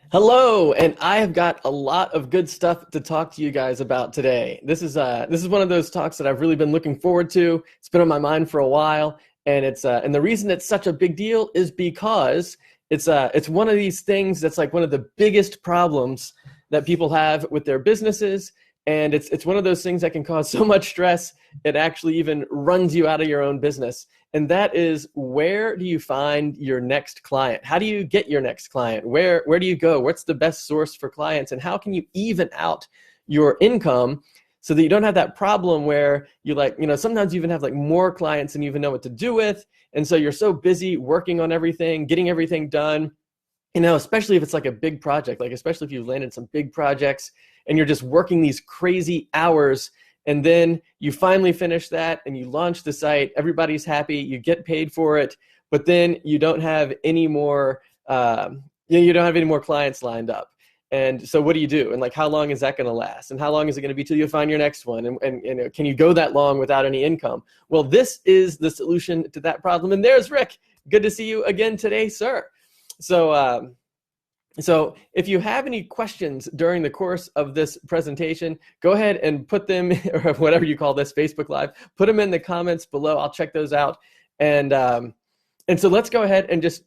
Hello, and I have got a lot of good stuff to talk to you guys about today. This is one of those talks that I've really been looking forward to. It's been on my mind for a while, and and the reason it's such a big deal is because it's one of these things that's like one of the biggest problems that people have with their businesses, and it's one of those things that can cause so much stress it actually even runs you out of your own business. And that is, where do you find your next client? How do you get your next client? Where do you go? What's the best source for clients? And how can you even out your income so that you don't have that problem where sometimes you even have like more clients than you even know what to do with. And so you're so busy working on everything, getting everything done, especially if it's like a big project, like especially if you've landed some big projects and you're just working these crazy hours. And then you finally finish that and you launch the site, everybody's happy, you get paid for it, but then you don't have any more, you don't have any more clients lined up. And so what do you do? And like, how long is that going to last? And how long is it going to be till you find your next one? And can you go that long without any income? Well, this is the solution to that problem. And there's Rick. Good to see you again today, sir. So if you have any questions during the course of this presentation, go ahead and put them, or whatever you call this, Facebook Live, put them in the comments below. I'll check those out. And so let's go ahead and just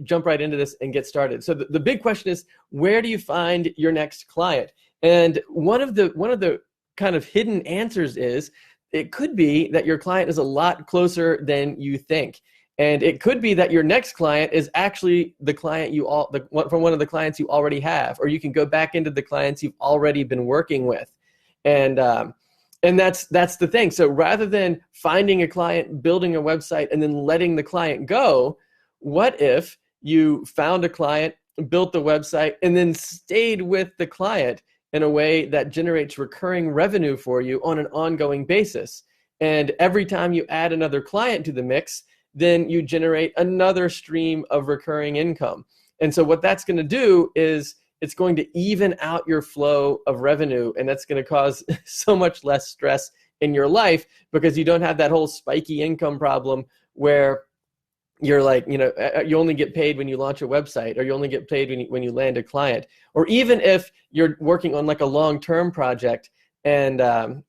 jump right into this and get started. So the big question is, where do you find your next client? And one of the kind of hidden answers is, it could be that your client is a lot closer than you think. And it could be that your next client is actually the client from one of the clients you already have, or you can go back into the clients you've already been working with. And that's the thing. So rather than finding a client, building a website, and then letting the client go, what if you found a client, built the website, and then stayed with the client in a way that generates recurring revenue for you on an ongoing basis? And every time you add another client to the mix, then you generate another stream of recurring income. And so what that's going to do is it's going to even out your flow of revenue, and that's going to cause so much less stress in your life, because you don't have that whole spiky income problem where you're like, you only get paid when you launch a website, or you only get paid when you land a client. Or even if you're working on like a long-term project and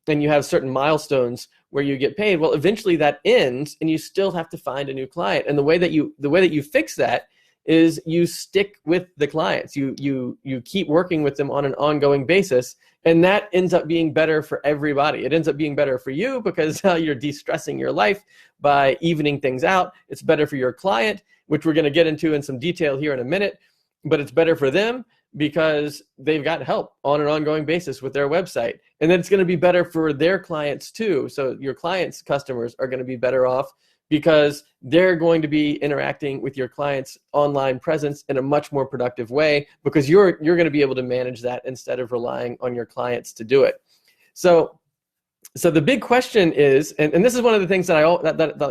you have certain milestones where you get paid, well, eventually that ends and you still have to find a new client. And the way that you fix that is you stick with the clients. You keep working with them on an ongoing basis, and that ends up being better for everybody. It ends up being better for you because you're de-stressing your life by evening things out. It's better for your client, which we're going to get into in some detail here in a minute, but it's better for them because they've got help on an ongoing basis with their website. And then it's going to be better for their clients too. So your clients' customers are going to be better off because they're going to be interacting with your clients' online presence in a much more productive way, because you're going to be able to manage that instead of relying on your clients to do it. So the big question is, and this is one of the things that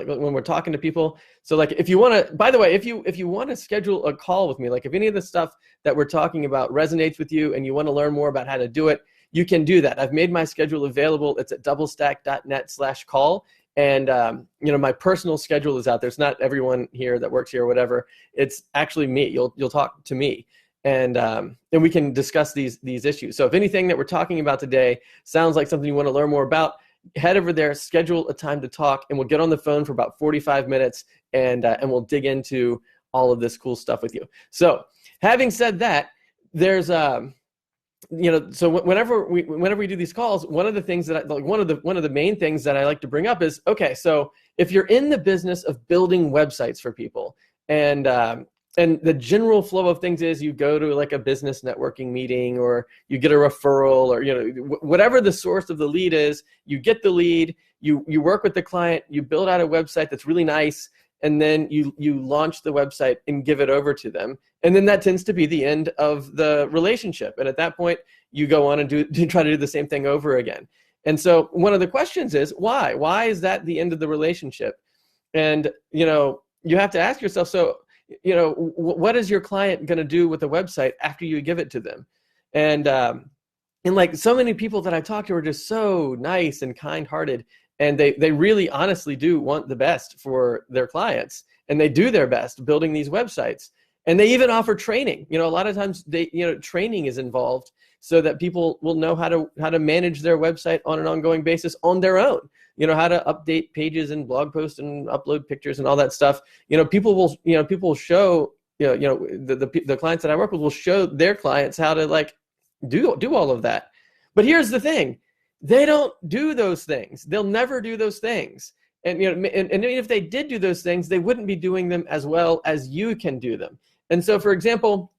when we're talking to people, so like if you want to, by the way, if you want to schedule a call with me, like if any of the stuff that we're talking about resonates with you and you want to learn more about how to do it, you can do that. I've made my schedule available. It's at doublestack.net/call. And my personal schedule is out there. It's not everyone here that works here or whatever. It's actually me. You'll talk to me. And we can discuss these issues. So if anything that we're talking about today sounds like something you want to learn more about, head over there, schedule a time to talk, and we'll get on the phone for about 45 minutes, and we'll dig into all of this cool stuff with you. So having said that, there's so whenever we do these calls, one of the things that one of the main things that I like to bring up is, okay, so if you're in the business of building websites for people, and the general flow of things is you go to like a business networking meeting, or you get a referral, or whatever the source of the lead is, you get the lead, you work with the client, you build out a website that's really nice, and then you launch the website and give it over to them. And then that tends to be the end of the relationship. And at that point, you go on and try to do the same thing over again. And so one of the questions is, why? Why is that the end of the relationship? And you have to ask yourself, so what is your client going to do with the website after you give it to them? And like so many people that I talk to are just so nice and kind-hearted, and they really honestly do want the best for their clients, and they do their best building these websites. And they even offer training. A lot of times training is involved so that people will know how to manage their website on an ongoing basis on their own. How to update pages and blog posts and upload pictures and all that stuff. People will show, the clients that I work with will show their clients how to do all of that. But here's the thing. They don't do those things. They'll never do those things. And and even if they did do those things, they wouldn't be doing them as well as you can do them. And so, for example,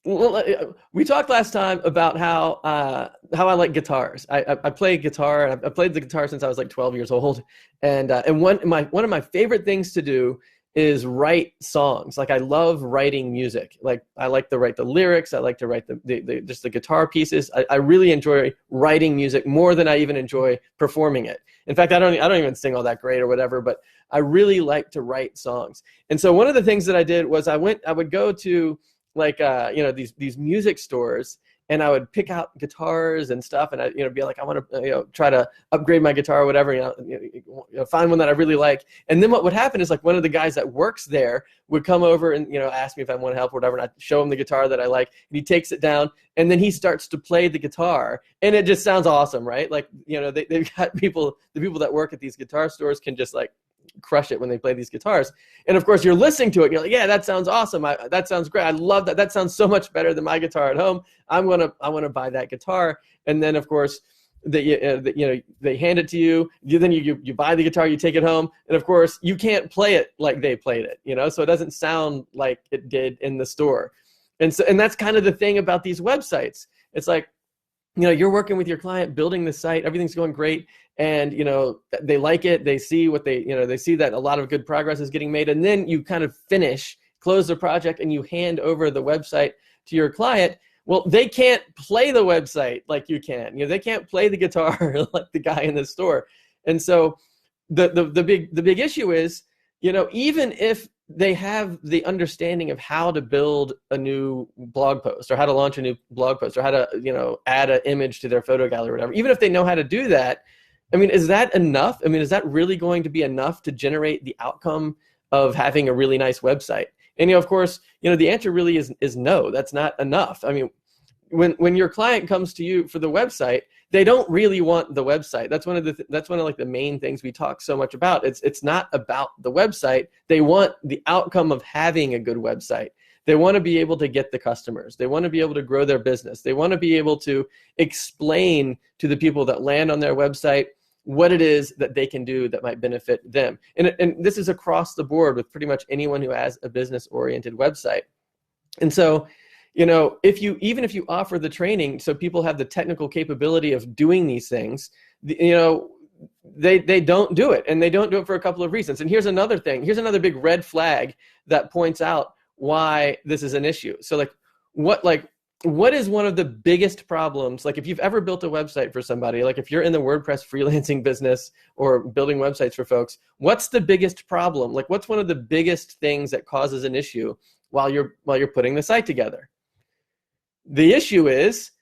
we talked last time about how I like guitars. I play guitar. I've played the guitar since I was like 12 years old. And one of my favorite things to do is write songs. Like, I love writing music. Like, I like to write the lyrics. I like to write just the guitar pieces. I really enjoy writing music more than I even enjoy performing it. In fact, I don't even sing all that great or whatever, but I really like to write songs. And so one of the things that I did was I would go to these music stores, and I would pick out guitars and stuff, and I be like, I want to try to upgrade my guitar or whatever, find one that I really like. And then what would happen is, like, one of the guys that works there would come over and ask me if I want to help or whatever, and I'd show him the guitar that I like, and he takes it down, and then he starts to play the guitar, and it just sounds awesome, right? Like, they've got the people that work at these guitar stores can just like crush it when they play these guitars. And of course, you're listening to it and you're like, yeah, that sounds awesome. That sounds great. I love that. That sounds so much better than my guitar at home. I want to buy that guitar. And then of course, they hand it to you. Then you buy the guitar, you take it home, and of course, you can't play it like they played it. So it doesn't sound like it did in the store. And that's kind of the thing about these websites. It's like, you're working with your client, building the site, everything's going great, and they like it, they see they see that a lot of good progress is getting made, and then you kind of close the project, and you hand over the website to your client. Well, they can't play the website like you can. They can't play the guitar like the guy in the store. And so the big issue is, even if they have the understanding of how to build a new blog post, or how to launch a new blog post, or how to, add an image to their photo gallery or whatever, even if they know how to do that, is that enough? Is that really going to be enough to generate the outcome of having a really nice website? And, of course, the answer really is no, that's not enough. When your client comes to you for the website, they don't really want the website. That's one of the main things we talk so much about. It's not about the website. They want the outcome of having a good website. They want to be able to get the customers. They want to be able to grow their business. They want to be able to explain to the people that land on their website what it is that they can do that might benefit them. And this is across the board with pretty much anyone who has a business-oriented website. And so, even if you offer the training so people have the technical capability of doing these things, they don't do it, and they don't do it for a couple of reasons. And here's another thing. Here's another big red flag that points out why this is an issue. So what is one of the biggest problems? Like, if you've ever built a website for somebody, like if you're in the WordPress freelancing business or building websites for folks, what's the biggest problem? Like, what's one of the biggest things that causes an issue while you're putting the site together? The issue is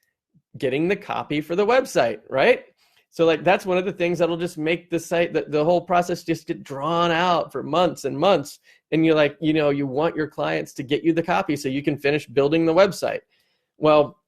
getting the copy for the website, right? So that's one of the things that'll just make the site, the whole process just get drawn out for months and months. And you're you want your clients to get you the copy so you can finish building the website. Well,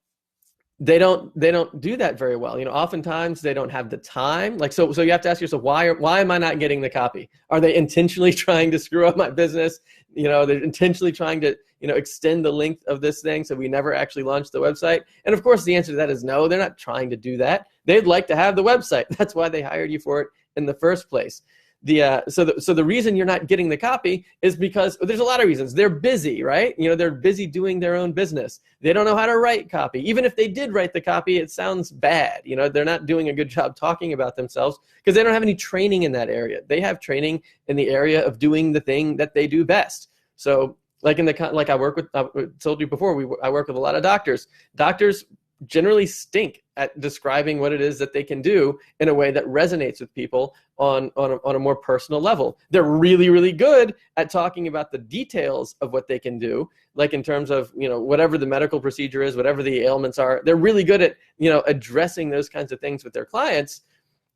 they don't do that very well. Oftentimes they don't have the time. So you have to ask yourself, why am I not getting the copy? Are they intentionally trying to screw up my business? They're intentionally trying to, extend the length of this thing so we never actually launch the website. And of course the answer to that is no, they're not trying to do that. They'd like to have the website. That's why they hired you for it in the first place. So the reason you're not getting the copy is because there's a lot of reasons. They're busy, right? They're busy doing their own business. They don't know how to write copy. Even if they did write the copy, it sounds bad. They're not doing a good job talking about themselves because they don't have any training in that area. They have training in the area of doing the thing that they do best. So I told you before, I work with a lot of doctors. Doctors generally stink at describing what it is that they can do in a way that resonates with people on a more personal level. They're really, really good at talking about the details of what they can do, like in terms of, whatever the medical procedure is, whatever the ailments are. They're really good at, addressing those kinds of things with their clients,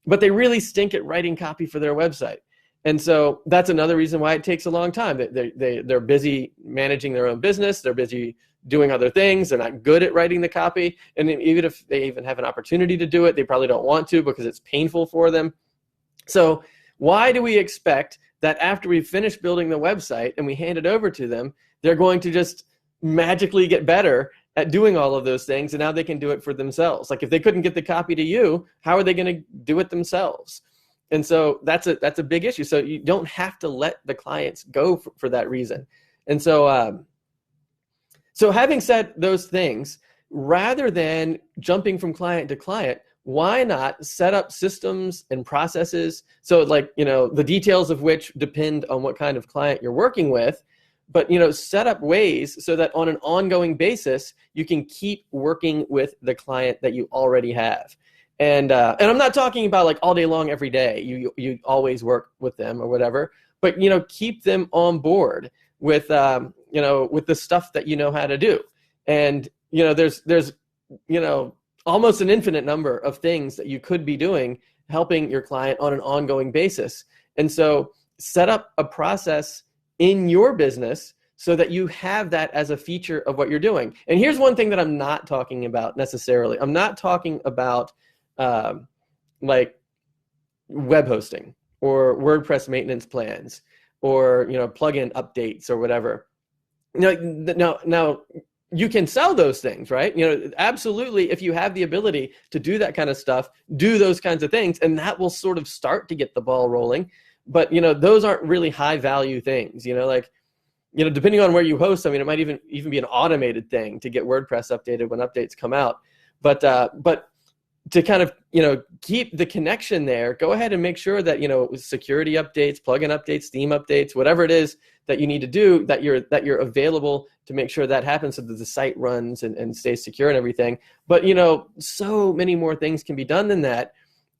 but they really stink at writing copy for their website. And so that's another reason why it takes a long time. They're busy managing their own business. They're busy doing other things. They're not good at writing the copy. And even if they even have an opportunity to do it, they probably don't want to because it's painful for them. So why do we expect that after we finish building the website and we hand it over to them, they're going to just magically get better at doing all of those things, and now they can do it for themselves? Like if they couldn't get the copy to you, how are they going to do it themselves? And so that's a big issue. So you don't have to let the clients go for that reason. And so so having said those things, rather than jumping from client to client, why not set up systems and processes? So like, the details of which depend on what kind of client you're working with, but, set up ways so that on an ongoing basis, you can keep working with the client that you already have. And I'm not talking about like all day long, every day, you always work with them or whatever, but, keep them on board with, with the stuff that you know how to do. And, there's almost an infinite number of things that you could be doing, helping your client on an ongoing basis. And so set up a process in your business so that you have that as a feature of what you're doing. And here's one thing that I'm not talking about necessarily. I'm not talking about like web hosting or WordPress maintenance plans or, plugin updates or whatever. Now, you can sell those things, right? Absolutely. If you have the ability to do that kind of stuff, do those kinds of things, and that will sort of start to get the ball rolling. But, those aren't really high value things, depending on where you host. I mean, it might even be an automated thing to get WordPress updated when updates come out. But to kind of, keep the connection there, go ahead and make sure that, security updates, plugin updates, theme updates, whatever it is that you need to do, that you're available to make sure that happens so that the site runs and stays secure and everything. But, so many more things can be done than that.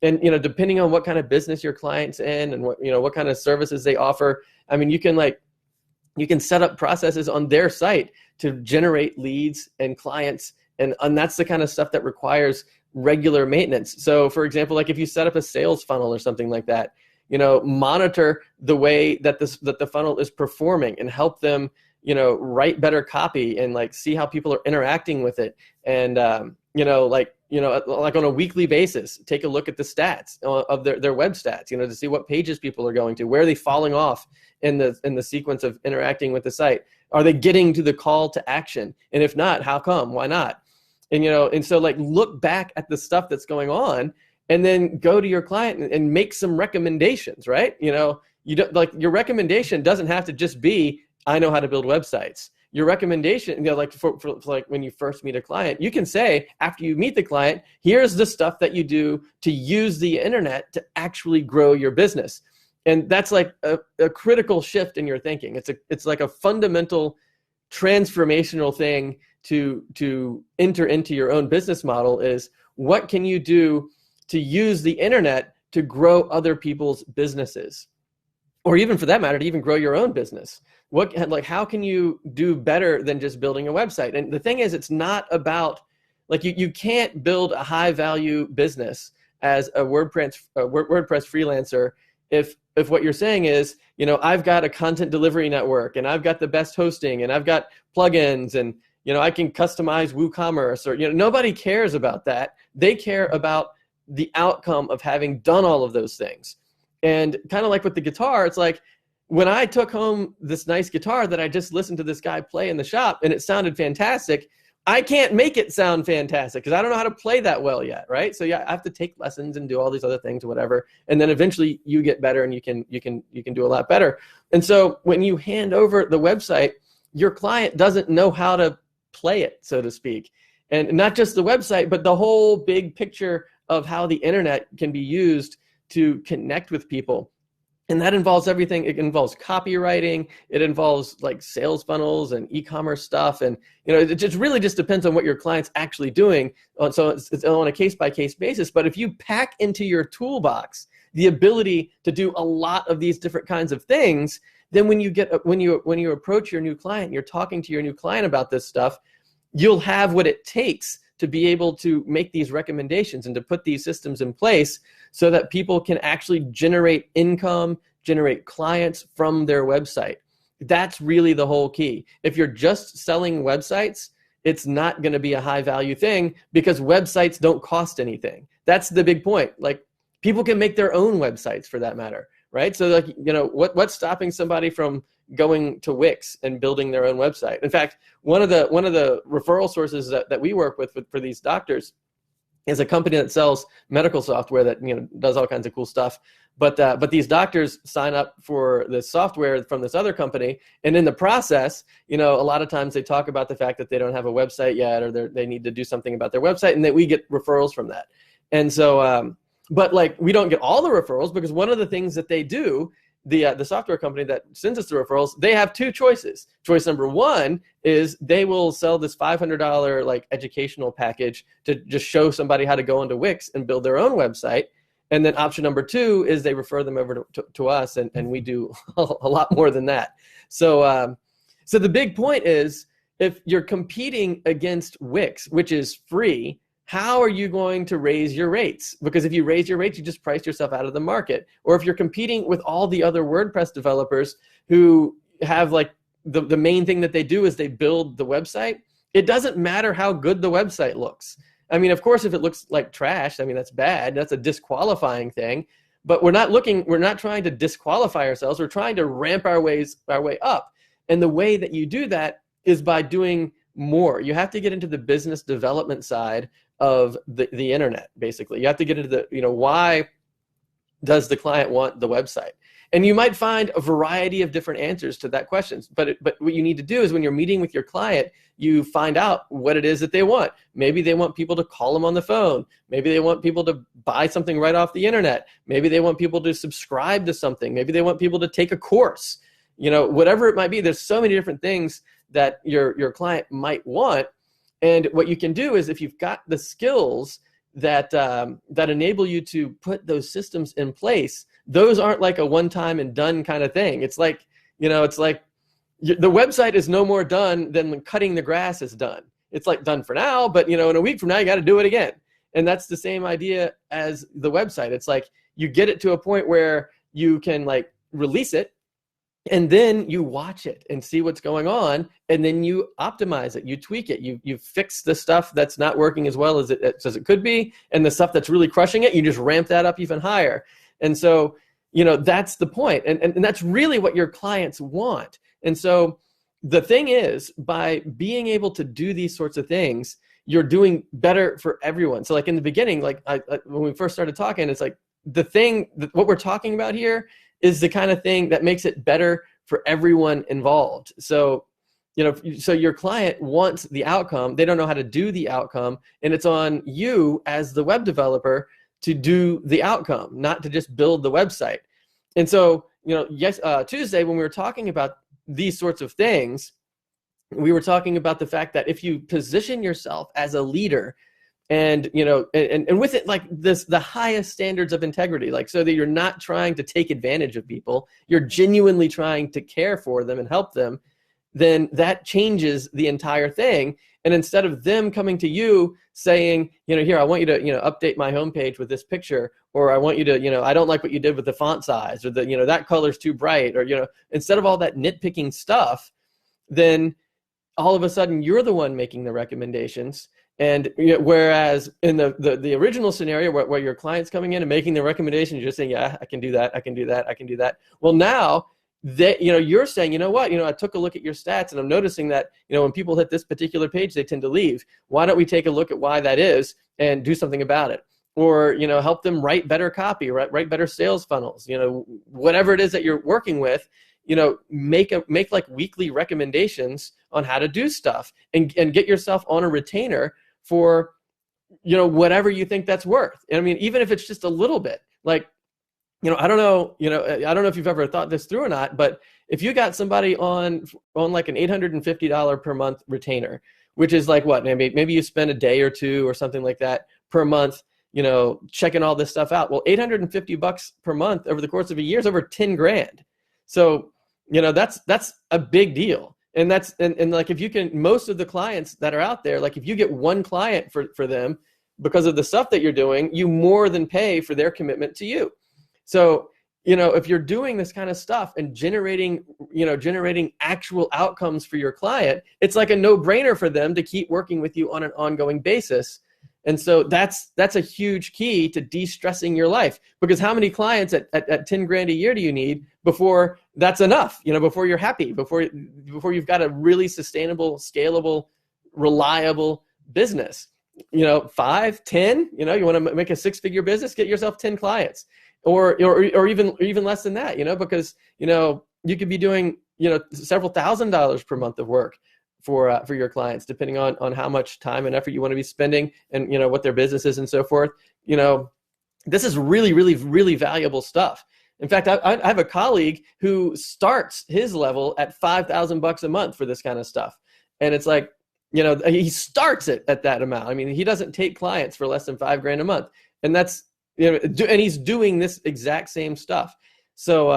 And, depending on what kind of business your client's in and what kind of services they offer, I mean, you can set up processes on their site to generate leads and clients. And that's the kind of stuff that requires regular maintenance. So for example, like if you set up a sales funnel or something like that, monitor the way that the funnel is performing and help them, write better copy and like see how people are interacting with it. And, like on a weekly basis, take a look at the stats of their web stats, to see what pages people are going to, where are they falling off in the sequence of interacting with the site. Are they getting to the call to action? And if not, how come? Why not? And, and so like look back at the stuff that's going on and then go to your client and make some recommendations, right? You don't like your recommendation doesn't have to just be, I know how to build websites. Your recommendation, like for like when you first meet a client, you can say after you meet the client, here's the stuff that you do to use the internet to actually grow your business. And that's like a critical shift in your thinking. It's like a fundamental transformational thing to enter into your own business model is what can you do to use the internet to grow other people's businesses, or even for that matter, to even grow your own business. How can you do better than just building a website? And the thing is, it's not about like you can't build a high value business as a WordPress freelancer if what you're saying is, I've got a content delivery network and I've got the best hosting and I've got plugins and I can customize WooCommerce, or nobody cares about that. They care about the outcome of having done all of those things. And kind of like with the guitar, it's like when I took home this nice guitar that I just listened to this guy play in the shop and it sounded fantastic, I can't make it sound fantastic because I don't know how to play that well yet, right? So yeah, I have to take lessons and do all these other things or whatever, and then eventually you get better and you can do a lot better. And so when you hand over the website, your client doesn't know how to play it, so to speak. And not just the website, but the whole big picture of how the internet can be used to connect with people. And that involves everything. It involves copywriting. It involves like sales funnels and e-commerce stuff. And, it just really just depends on what your client's actually doing. So it's on a case-by-case basis. But if you pack into your toolbox the ability to do a lot of these different kinds of things, then when you approach your new client, you're talking to your new client about this stuff, you'll have what it takes to be able to make these recommendations and to put these systems in place so that people can actually generate income, generate clients from their website. That's really the whole key. If you're just selling websites, it's not going to be a high value thing because websites don't cost anything. That's the big point. Like, people can make their own websites for that matter, right? So like, what's stopping somebody from going to Wix and building their own website? In fact, one of the referral sources that we work with for these doctors is a company that sells medical software that does all kinds of cool stuff. But these doctors sign up for the software from this other company, and in the process, a lot of times they talk about the fact that they don't have a website yet, or they need to do something about their website, and that we get referrals from that. And so, but like, we don't get all the referrals because one of the things that they do, the software company that sends us the referrals, they have two choices. Choice number one is they will sell this $500 like educational package to just show somebody how to go into Wix and build their own website. And then option number two is they refer them over to us, and we do a lot more than that. So, so the big point is, if you're competing against Wix, which is free, how are you going to raise your rates? Because if you raise your rates, you just price yourself out of the market. Or if you're competing with all the other WordPress developers who have like the main thing that they do is they build the website, it doesn't matter how good the website looks. I mean, of course, if it looks like trash, I mean, that's bad. That's a disqualifying thing. But we're not trying to disqualify ourselves. We're trying to ramp our way up. And the way that you do that is by doing more. You have to get into the business development side of the internet, basically. You have to get into the, why does the client want the website? And you might find a variety of different answers to that question. But what you need to do is, when you're meeting with your client, you find out what it is that they want. Maybe they want people to call them on the phone. Maybe they want people to buy something right off the internet. Maybe they want people to subscribe to something. Maybe they want people to take a course. Whatever it might be, there's so many different things that your client might want. And what you can do is, if you've got the skills that enable you to put those systems in place, those aren't like a one-time and done kind of thing. It's like, the website is no more done than cutting the grass is done. It's like done for now, but in a week from now, you got to do it again. And that's the same idea as the website. It's like, you get it to a point where you can like release it, and then you watch it and see what's going on, and then you optimize it, you tweak it, you fix the stuff that's not working as well as it could be, and the stuff that's really crushing it, you just ramp that up even higher. And so, that's the point. And that's really what your clients want. And so the thing is, by being able to do these sorts of things, you're doing better for everyone. So like in the beginning, like when we first started talking, it's like what we're talking about here is the kind of thing that makes it better for everyone involved. So, so your client wants the outcome. They don't know how to do the outcome. And it's on you as the web developer to do the outcome, not to just build the website. And so, Tuesday, when we were talking about these sorts of things, we were talking about the fact that if you position yourself as a leader, and and with it, like the highest standards of integrity, like, so that you're not trying to take advantage of people, you're genuinely trying to care for them and help them, then that changes the entire thing. And instead of them coming to you saying, here, I want you to, update my homepage with this picture, or I want you to, I don't like what you did with the font size, or that color's too bright, or, instead of all that nitpicking stuff, then all of a sudden you're the one making the recommendations. And whereas in the original scenario where your client's coming in and making the recommendation, you're just saying, yeah, I can do that, I can do that, I can do that. Well, now that you're saying, what, I took a look at your stats, and I'm noticing that when people hit this particular page, they tend to leave. Why don't we take a look at why that is and do something about it? Or help them write better copy, write better sales funnels. Whatever it is that you're working with, make like weekly recommendations on how to do stuff, and get yourself on a retainer for whatever you think that's worth. I mean, even if it's just a little bit, like, I don't know if you've ever thought this through or not, but if you got somebody on like an $850 per month retainer, which is like what, maybe you spend a day or two or something like that per month, checking all this stuff out. Well, $850 per month over the course of a year is over 10 grand. So, that's a big deal. And that's, and like, if you can, most of the clients that are out there, like if you get one client for them because of the stuff that you're doing, you more than pay for their commitment to you. So, if you're doing this kind of stuff and generating actual outcomes for your client, it's like a no-brainer for them to keep working with you on an ongoing basis. And so that's a huge key to de-stressing your life, because how many clients at 10 grand a year do you need before that's enough, before you're happy, before you've got a really sustainable, scalable, reliable business? 5, 10, you want to make a 6-figure business, get yourself 10 clients, or even less than that, because, you could be doing, several $1,000s per month of work for your clients, depending on how much time and effort you want to be spending and, what their business is and so forth. This is really, really, really valuable stuff. In fact, I have a colleague who starts his level at $5,000 a month for this kind of stuff. And it's like, he starts it at that amount. I mean, he doesn't take clients for less than $5 grand a month. And that's, and he's doing this exact same stuff. So,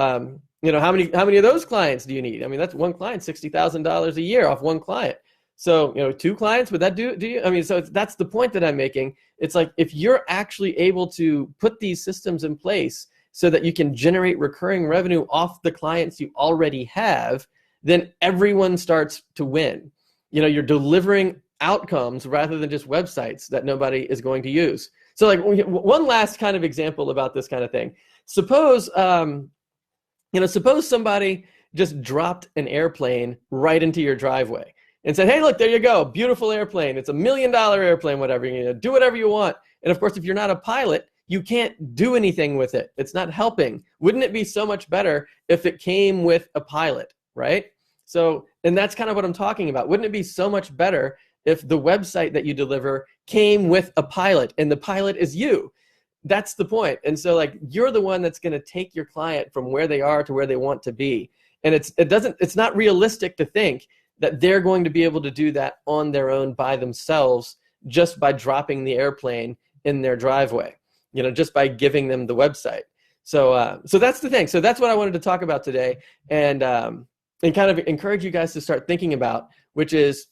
how many of those clients do you need? I mean, that's one client, $60,000 a year off one client. So, 2 clients, would that do you? I mean, so that's the point that I'm making. It's like, if you're actually able to put these systems in place so that you can generate recurring revenue off the clients you already have, then everyone starts to win. You're delivering outcomes rather than just websites that nobody is going to use. So like one last kind of example about this kind of thing. Suppose somebody just dropped an airplane right into your driveway and said, hey, look, there you go. Beautiful airplane. It's $1 million airplane, whatever. Do whatever you want. And of course, if you're not a pilot, you can't do anything with it. It's not helping. Wouldn't it be so much better if it came with a pilot, right? So, and that's kind of what I'm talking about. Wouldn't it be so much better if the website that you deliver came with a pilot and the pilot is you? That's the point. And so like, you're the one that's going to take your client from where they are to where they want to be. And it's not realistic to think that they're going to be able to do that on their own by themselves, just by dropping the airplane in their driveway, just by giving them the website. So that's the thing. So that's what I wanted to talk about today. And kind of encourage you guys to start thinking about, which is,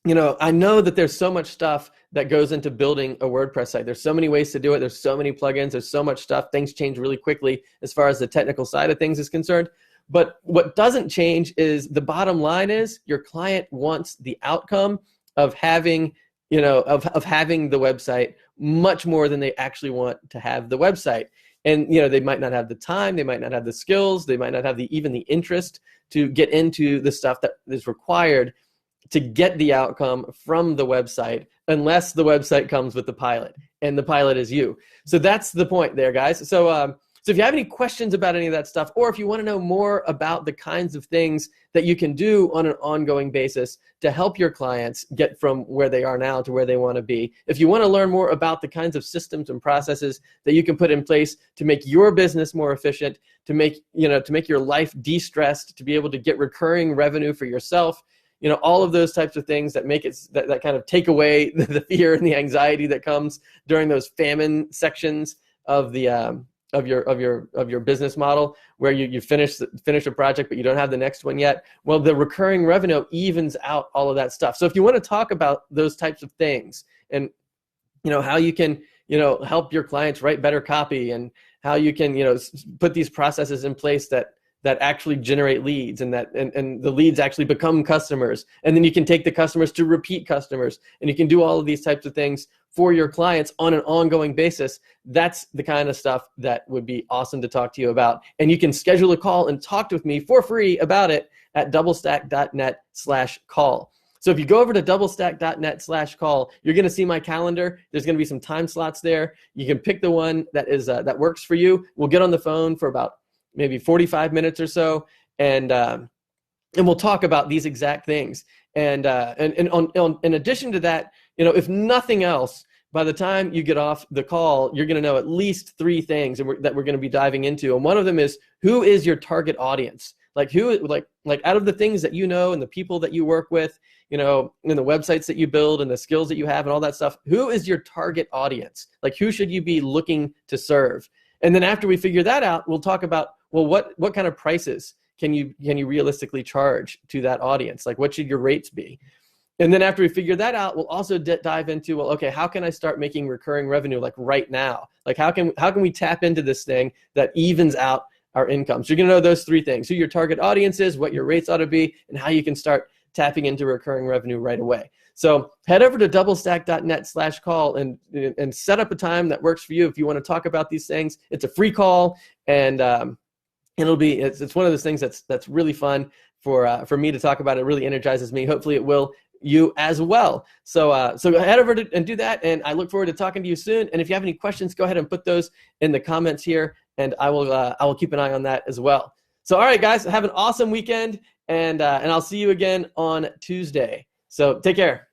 I know that there's so much stuff that goes into building a WordPress site. There's so many ways to do it. There's so many plugins. There's so much stuff. Things change really quickly as far as the technical side of things is concerned. But what doesn't change is the bottom line is your client wants the outcome of having, of having the website much more than they actually want to have the website. And, they might not have the time. They might not have the skills. They might not have even the interest to get into the stuff that is required to get the outcome from the website, unless the website comes with the pilot, and the pilot is you. So that's the point there, guys. So if you have any questions about any of that stuff, or if you want to know more about the kinds of things that you can do on an ongoing basis to help your clients get from where they are now to where they want to be, if you want to learn more about the kinds of systems and processes that you can put in place to make your business more efficient, to make your life de-stressed, to be able to get recurring revenue for yourself, all of those types of things that make it that kind of take away the fear and the anxiety that comes during those famine sections of the of your business model, where you finish a project but you don't have the next one yet. Well, the recurring revenue evens out all of that stuff. So if you want to talk about those types of things, and how you can help your clients write better copy, and how you can put these processes in place that actually generate leads, and the leads actually become customers, and then you can take the customers to repeat customers, and you can do all of these types of things for your clients on an ongoing basis. That's the kind of stuff that would be awesome to talk to you about. And you can schedule a call and talk with me for free about it at doublestack.net/call. So if you go over to doublestack.net/call, you're going to see my calendar. There's going to be some time slots there. You can pick the one that works for you. We'll get on the phone for about maybe 45 minutes or so, and we'll talk about these exact things. And in addition to that, if nothing else, by the time you get off the call, you're going to know at least 3 things that we're going to be diving into. And one of them is, who is your target audience? Like out of the things that and the people that you work with, and the websites that you build and the skills that you have and all that stuff, who is your target audience? Like, who should you be looking to serve? And then after we figure that out, we'll talk about, well, what kind of prices can you realistically charge to that audience? Like, what should your rates be? And then after we figure that out, we'll also dive into, well, okay, how can I start making recurring revenue like right now? Like, how can we tap into this thing that evens out our income. So you're going to know those 3 things: who your target audience is, what your rates ought to be, and how you can start tapping into recurring revenue right away. So head over to doublestack.net/call and set up a time that works for you if you want to talk about these things. It's a free call, and it's one of those things that's really fun for me to talk about. It really energizes me. Hopefully it will you as well. So head over and do that, and I look forward to talking to you soon. And if you have any questions, go ahead and put those in the comments here, and I will keep an eye on that as well. So all right, guys, have an awesome weekend, and I'll see you again on Tuesday. So take care.